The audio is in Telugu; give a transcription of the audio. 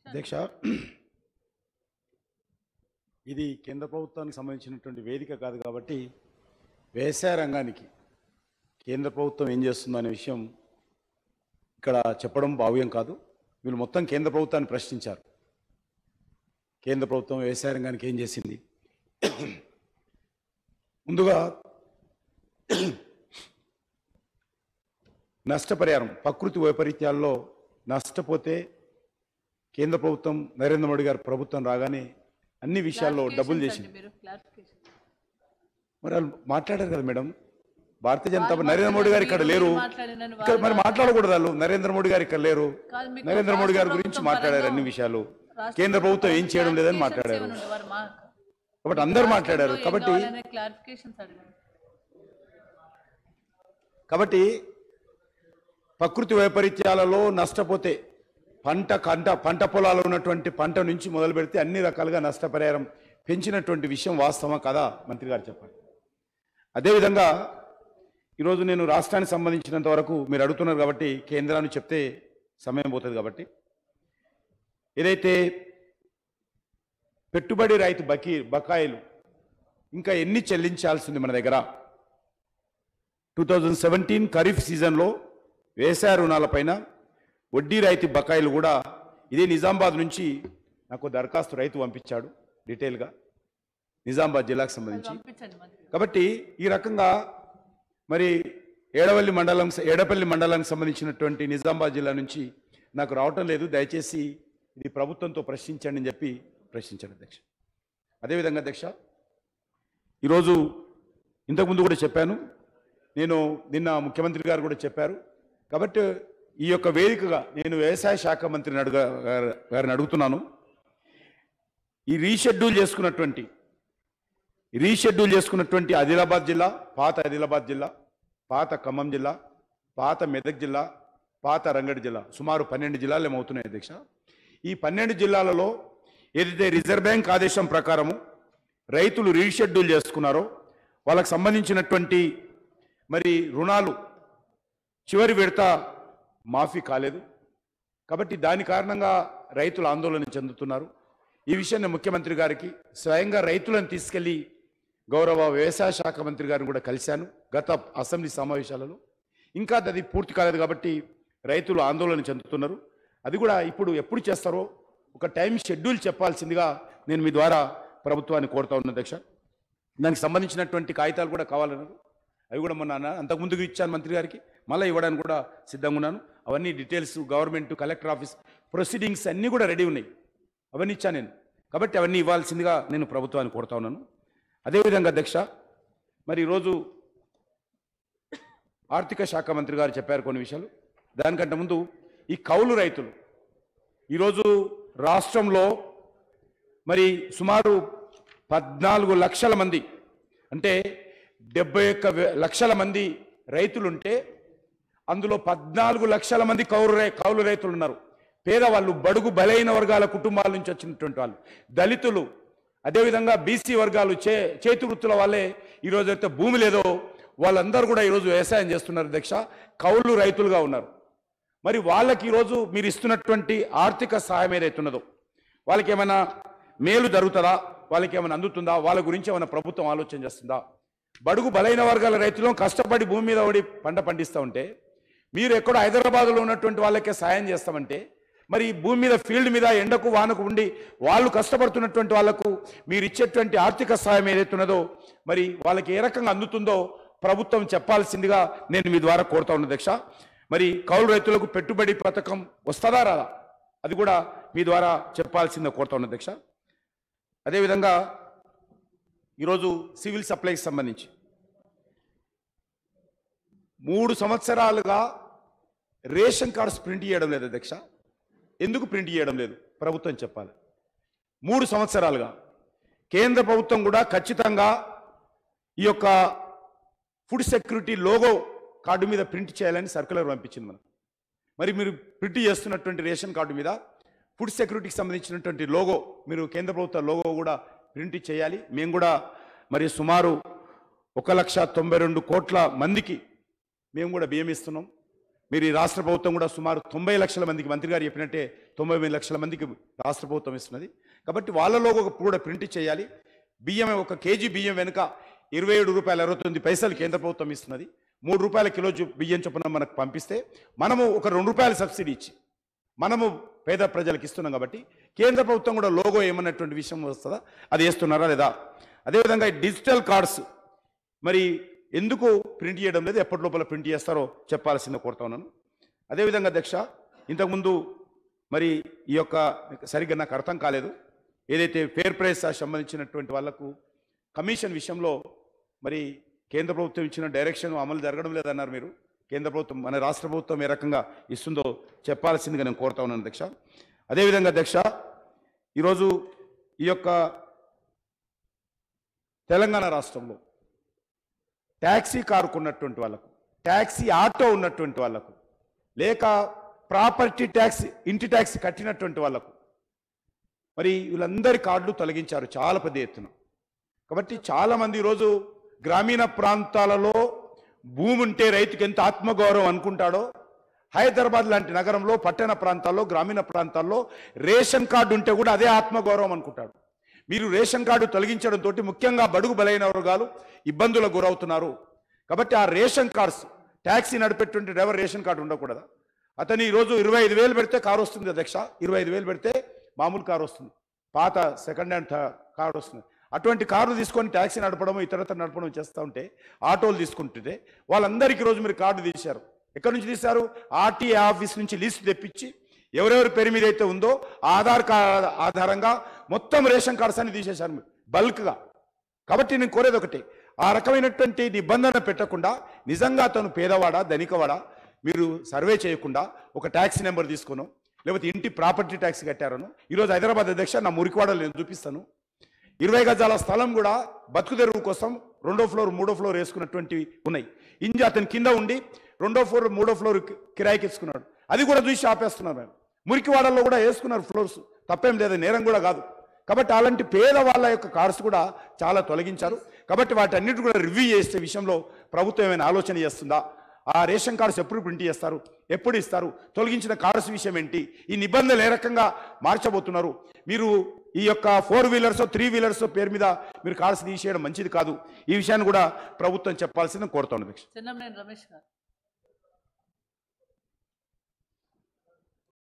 అధ్యక్ష, ఇది కేంద్ర ప్రభుత్వానికి సంబంధించినటువంటి వేదిక కాదు కాబట్టి వ్యవసాయ రంగానికి కేంద్ర ప్రభుత్వం ఏం చేస్తుందో అనే విషయం ఇక్కడ చెప్పడం భావ్యం కాదు. వీళ్ళు మొత్తం కేంద్ర ప్రభుత్వాన్ని ప్రశ్నించారు. కేంద్ర ప్రభుత్వం వ్యవసాయ రంగానికి ఏం చేసింది? ముందుగా నష్టపరిహారం, ప్రకృతి వైపరీత్యాల్లో నష్టపోతే కేంద్ర ప్రభుత్వం నరేంద్ర మోడీ గారు ప్రభుత్వం రాగానే అన్ని విషయాల్లో డబ్బులు చేసింది. మరి వాళ్ళు మాట్లాడారు కదా మేడం, భారతీయ జనతా పార్టీ నరేంద్ర మోడీ గారు ఇక్కడ లేరు, ఇక్కడ మరి మాట్లాడకూడదు. వాళ్ళు నరేంద్ర మోడీ గారు ఇక్కడ లేరు, నరేంద్ర మోడీ గారి గురించి మాట్లాడారు. అన్ని విషయాలు కేంద్ర ప్రభుత్వం ఏం చేయడం లేదని మాట్లాడారు. కాబట్టి అందరూ మాట్లాడారు. కాబట్టి ప్రకృతి వైపరీత్యాలలో నష్టపోతే పంట పొలాలు ఉన్నటువంటి పంట నుంచి మొదలు పెడితే అన్ని రకాలుగా నష్టపరిహారం పెంచినటువంటి విషయం వాస్తవం కదా మంత్రి గారు చెప్పండి. అదేవిధంగా ఈరోజు నేను రాష్ట్రానికి సంబంధించినంత వరకు మీరు అడుగుతున్నారు కాబట్టి కేంద్రాన్ని చెప్తే సమయం పోతుంది కాబట్టి, ఏదైతే పెట్టుబడి రైతు బకాయిలు ఇంకా ఎన్ని చెల్లించాల్సింది మన దగ్గర 2017 ఖరీఫ్ సీజన్లో వ్యవసాయ రుణాలపైన వడ్డీ రైతు బకాయిలు కూడా ఇదే నిజామాబాద్ నుంచి నాకు దరఖాస్తు రైతు పంపించాడు డీటెయిల్గా, నిజామాబాద్ జిల్లాకు సంబంధించి. కాబట్టి ఈ రకంగా మరి ఏడపల్లి మండలానికి సంబంధించినటువంటి నిజామాబాద్ జిల్లా నుంచి నాకు రావటం లేదు, దయచేసి ఇది ప్రభుత్వంతో ప్రశ్నించండి అని చెప్పి ప్రశ్నించాడు అధ్యక్ష. అదేవిధంగా అధ్యక్ష, ఈరోజు ఇంతకుముందు కూడా చెప్పాను, నేను నిన్న ముఖ్యమంత్రి గారు కూడా చెప్పారు. కాబట్టి ఈ యొక్క వేదికగా నేను వ్యవసాయ శాఖ మంత్రిని గారిని అడుగుతున్నాను, ఈ రీషెడ్యూల్ చేసుకున్నటువంటి ఆదిలాబాద్ జిల్లా, పాత ఆదిలాబాద్ జిల్లా, పాత ఖమ్మం జిల్లా, పాత మెదక్ జిల్లా, పాత రంగడి జిల్లా, సుమారు 12 జిల్లాలు ఏమవుతున్నాయి అధ్యక్ష. ఈ 12 జిల్లాలలో ఏదైతే రిజర్వ్ బ్యాంక్ ఆదేశం ప్రకారము రైతులు రీషెడ్యూల్ చేసుకున్నారో వాళ్ళకు సంబంధించినటువంటి మరి రుణాలు చివరి విడత మాఫీ కాలేదు. కాబట్టి దాని కారణంగా రైతులు ఆందోళన చెందుతున్నారు. ఈ విషయాన్ని ముఖ్యమంత్రి గారికి స్వయంగా రైతులను తీసుకెళ్లి గౌరవ వ్యవసాయ శాఖ మంత్రి గారిని కూడా కలిశాను గత అసెంబ్లీ సమావేశాలలో. ఇంకా అది పూర్తి కాలేదు కాబట్టి రైతులు ఆందోళన చెందుతున్నారు. అది కూడా ఇప్పుడు ఎప్పుడు చేస్తారో ఒక టైం షెడ్యూల్ చెప్పాల్సిందిగా నేను మీ ద్వారా ప్రభుత్వాన్ని కోరుతా ఉన్నా అధ్యక్ష. దానికి సంబంధించినటువంటి కాగితాలు కూడా కావాలన్నారు, అవి కూడా మొన్న అంతకుముందుకు ఇచ్చాను మంత్రి గారికి, మళ్ళీ ఇవ్వడానికి కూడా సిద్ధంగా ఉన్నాను. అవన్నీ details government collector office proceedings అన్నీ కూడా రెడీ ఉన్నాయి, అవన్నీ ఇచ్చాను నేను. కాబట్టి అవన్నీ ఇవ్వాల్సిందిగా నేను ప్రభుత్వాన్ని కోరుతా ఉన్నాను. అదేవిధంగా అధ్యక్ష, మరి ఈరోజు ఆర్థిక శాఖ మంత్రి గారు చెప్పారు కొన్ని విషయాలు. దానికంటే ముందు ఈ కౌలు రైతులు ఈరోజు రాష్ట్రంలో మరి సుమారు 14 లక్షల మంది, అంటే 71 లక్షల మంది రైతులుంటే అందులో 14 లక్షల మంది కౌలు రైతులు ఉన్నారు. పేదవాళ్ళు, బడుగు బలైన వర్గాల కుటుంబాల నుంచి వచ్చినటువంటి వాళ్ళు, దళితులు, అదేవిధంగా బీసీ వర్గాలు, చేతి వృత్తుల వాళ్ళే ఈరోజు అయితే భూమి లేదో వాళ్ళందరూ కూడా ఈరోజు వ్యవసాయం చేస్తున్నారు అధ్యక్ష, కౌలు రైతులుగా ఉన్నారు. మరి వాళ్ళకి ఈరోజు మీరు ఇస్తున్నటువంటి ఆర్థిక సహాయం ఏదైతున్నదో వాళ్ళకి ఏమైనా మేలు జరుగుతుందా, వాళ్ళకి ఏమైనా అందుతుందా, వాళ్ళ గురించి ఏమైనా ప్రభుత్వం ఆలోచన చేస్తుందా? బడుగు బలైన వర్గాల రైతులు కష్టపడి భూమి మీద ఓడి పంట పండిస్తూ ఉంటే మీరు ఎక్కడో హైదరాబాద్లో ఉన్నటువంటి వాళ్ళకే సాయం చేస్తామంటే, మరి భూమి మీద ఫీల్డ్ మీద ఎండకు వానకు ఉండి వాళ్ళు కష్టపడుతున్నటువంటి వాళ్లకు మీరు ఇచ్చేటువంటి ఆర్థిక సహాయం ఏదైతున్నదో మరి వాళ్ళకి ఏ రకంగా అందుతుందో ప్రభుత్వం చెప్పాల్సిందిగా నేను మీ ద్వారా కోరుతా ఉన్నా అధ్యక్ష. మరి కౌలు రైతులకు పెట్టుబడి పథకం వస్తుందా రాదా, అది కూడా మీ ద్వారా చెప్పాల్సిందిగా కోరుతా ఉన్నా అధ్యక్ష. అదేవిధంగా ఈరోజు సివిల్ సప్లైకి సంబంధించి 3 సంవత్సరాలుగా రేషన్ కార్డ్స్ ప్రింట్ చేయడం లేదు అధ్యక్ష. ఎందుకు ప్రింట్ చేయడం లేదు ప్రభుత్వం చెప్పాలి. 3 సంవత్సరాలుగా కేంద్ర ప్రభుత్వం కూడా ఖచ్చితంగా ఈ యొక్క ఫుడ్ సెక్యూరిటీ లోగో కార్డు మీద ప్రింట్ చేయాలని సర్క్యులర్ పంపించింది మనం. మరి మీరు ప్రింట్ చేస్తున్నటువంటి రేషన్ కార్డు మీద ఫుడ్ సెక్యూరిటీకి సంబంధించినటువంటి లోగో, మీరు కేంద్ర ప్రభుత్వ లోగో కూడా ప్రింట్ చేయాలి. మేము కూడా మరి సుమారు 1,92,00,000 మందికి మేము కూడా బియ్యం ఇస్తున్నాం. మీరు ఈ రాష్ట్ర ప్రభుత్వం కూడా సుమారు 90 లక్షల మందికి, మంత్రి గారు చెప్పినట్టే 90 లక్షల మందికి రాష్ట్ర ప్రభుత్వం ఇస్తున్నది. కాబట్టి వాళ్ళలో కూడా ప్రింట్ చేయాలి. బియ్యం, 1 కేజీ బియ్యం వెనుక 27 రూపాయల 69 పైసలు కేంద్ర ప్రభుత్వం ఇస్తున్నది. 3 రూపాయల కిలో బియ్యం చొప్పున మనకు పంపిస్తే మనము ఒక 2 రూపాయల సబ్సిడీ ఇచ్చి మనము పేద ప్రజలకు ఇస్తున్నాం. కాబట్టి కేంద్ర ప్రభుత్వం కూడా లోగో ఏమన్నటువంటి విషయం వస్తుందా, అది వేస్తున్నారా లేదా? అదేవిధంగా డిజిటల్ కార్డ్స్ మరి ఎందుకు ప్రింట్ చేయడం లేదు, ఎప్పటి లోపల ప్రింట్ చేస్తారో చెప్పాల్సిందే కోరుతా ఉన్నాను. అదేవిధంగా అధ్యక్ష, ఇంతకుముందు మరి ఈ యొక్క సరిగ్గా నాకు అర్థం కాలేదు, ఏదైతే ఫేర్ ప్రైస్ సంబంధించినటువంటి వాళ్లకు కమిషన్ విషయంలో మరి కేంద్ర ప్రభుత్వం ఇచ్చిన డైరెక్షన్ అమలు జరగడం లేదన్నారు మీరు. కేంద్ర ప్రభుత్వం, మన రాష్ట్ర ప్రభుత్వం ఏ రకంగా ఇస్తుందో చెప్పాల్సిందిగా నేను కోరుతా ఉన్నాను అధ్యక్ష. అదేవిధంగా అధ్యక్ష, ఈరోజు ఈ యొక్క తెలంగాణ రాష్ట్రంలో ట్యాక్సీ కారుకు ఉన్నటువంటి వాళ్ళకు, ట్యాక్సీ ఆటో ఉన్నటువంటి వాళ్ళకు, లేక ప్రాపర్టీ ట్యాక్స్, ఇంటి ట్యాక్స్ కట్టినటువంటి వాళ్ళకు మరి వీళ్ళందరి కార్డులు తొలగించారు చాలా పెద్ద ఎత్తున. కాబట్టి చాలామంది ఈరోజు గ్రామీణ ప్రాంతాలలో భూమి ఉంటే రైతుకి ఎంత ఆత్మగౌరవం అనుకుంటాడో, హైదరాబాద్ లాంటి నగరంలో, పట్టణ ప్రాంతాల్లో, గ్రామీణ ప్రాంతాల్లో రేషన్ కార్డు ఉంటే కూడా అదే ఆత్మగౌరవం అనుకుంటాడు. మీరు రేషన్ కార్డు తొలగించడంతో ముఖ్యంగా బడుగు బలైన వర్గాలు ఇబ్బందులకు గురవుతున్నారు. కాబట్టి ఆ రేషన్ కార్డ్స్, ట్యాక్సీ నడిపేటువంటి డ్రైవర్ రేషన్ కార్డు ఉండకూడదా? అతను ఈరోజు 25,000 పెడితే కారు వస్తుంది అధ్యక్ష, 25,000 పెడితే మామూలు కారు వస్తుంది, పాత సెకండ్ హ్యాండ్ కారు వస్తుంది. అటువంటి కార్లు తీసుకొని ట్యాక్సీ నడపడం, ఇతరత్ర నడపడం చేస్తూ ఉంటే, ఆటోలు తీసుకుంటుంటే వాళ్ళందరికీ ఈరోజు మీరు కార్డు తీశారు. ఎక్కడి నుంచి తీశారు? ఆర్టీఏ ఆఫీస్ నుంచి లిస్ట్ తెప్పించి ఎవరెవరి పేరు మీద అయితే ఉందో ఆధార్ కార్డు ఆధారంగా మొత్తం రేషన్ కార్డ్స్ అన్ని తీసేశారు మీరు బల్క్గా. కాబట్టి నేను కోరేది ఒకటి, ఆ రకమైనటువంటి నిబంధన పెట్టకుండా నిజంగా అతను పేదవాడా ధనికవాడా మీరు సర్వే చేయకుండా ఒక ట్యాక్సీ నెంబర్ తీసుకును, లేకపోతే ఇంటి ప్రాపర్టీ ట్యాక్స్ కట్టారను. ఈరోజు హైదరాబాద్ అధ్యక్ష, నా మురికివాడలు నేను చూపిస్తాను, 20 గజాల స్థలం కూడా బతుకు తెరువు కోసం 2వ ఫ్లోర్ 3వ ఫ్లోర్ వేసుకున్నటువంటివి ఉన్నాయి. అతని కింద ఉండి 2వ ఫ్లోర్ 3వ ఫ్లోర్ కిరాయికి ఇచ్చుకున్నాడు, అది కూడా చూసి ఆపేస్తున్నారు. మేము మురికివాడల్లో కూడా వేసుకున్నారు ఫ్లోర్స్, తప్పేం లేదు, నేరం కూడా కాదు. కాబట్టి అలాంటి పేదవాళ్ళ యొక్క కార్డ్స్ కూడా చాలా తొలగించారు. కాబట్టి వాటన్నిటి కూడా రివ్యూ చేసే విషయంలో ప్రభుత్వం ఏమైనా ఆలోచన చేస్తుందా? ఆ రేషన్ కార్డ్స్ ఎప్పుడు ప్రింట్ చేస్తారు, ఎప్పుడు ఇస్తారు, తొలగించిన కార్డ్స్ విషయం ఏంటి, ఈ నిబంధనలు ఏ రకంగా మార్చబోతున్నారు? మీరు ఈ యొక్క 4 వీలర్స్ 3 వీలర్స్ పేరు మీద మీరు కార్డ్స్ తీసేయడం మంచిది కాదు. ఈ విషయాన్ని కూడా ప్రభుత్వం చెప్పాల్సిందని కోరుతాను. చెన్నమనేని రమేష్ గారు.